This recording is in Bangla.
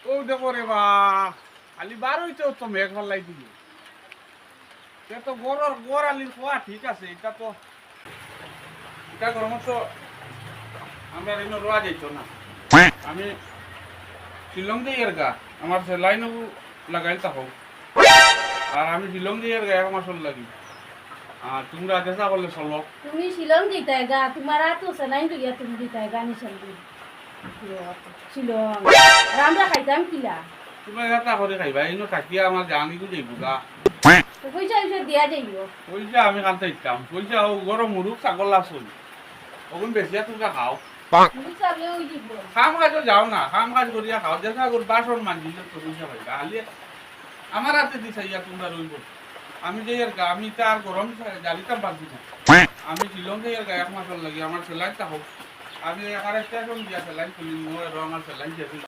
ও দেখো রে বা খালি বার হইতে তো মেঘ ফাল্লাই দিল সে তো গড় আলির খোয়া ঠিক আছে এটা গরম তো আমরা এনে রোয়া যাইত না আমি শিলং দিয়ে এর গা আমার সে লাইন লাগাই থাকো আর আমি শিলং দিয়ে এর গা 1 মাসের লাগি আর তোমরা দেখা করলে চলো তুমি শিলং দিতাইগা তোমার তো সেলাই দিয়া তুমি দিতাইগা নিশান দি শিলং আর আমরা খাইতাম কিলা তোমরা এটা করে খাইবা ইনো থাকিয়া আমার জানি গু যাইব গা তো পয়সা পয়সা দিয়া যাইও পয়সা আমি কানতে ইচ্ছাম পয়সা ও গরম মুরুখ ছাগল আসুন ওগুন বেশিয়া তোমরা খাও তুমি চালে ওই দিব কাম কাজও যাও না কাম কাজ করিয়া খাও দেখা কর বাসন মানজিলে তো পয়সা পাইবা খালি আমার হাতে দিছে ইয়া তোমরা রইব আমি যে এর গা আমি তার গরম জালিতাম বাদ দিতাম আমি শিলং থেকে এর গা 1 মাসের লাগি আমার সেলাই হোক আমি এখানে স্টেশন দিয়া সেলাই খুলি আমার সেলাই দিয়ে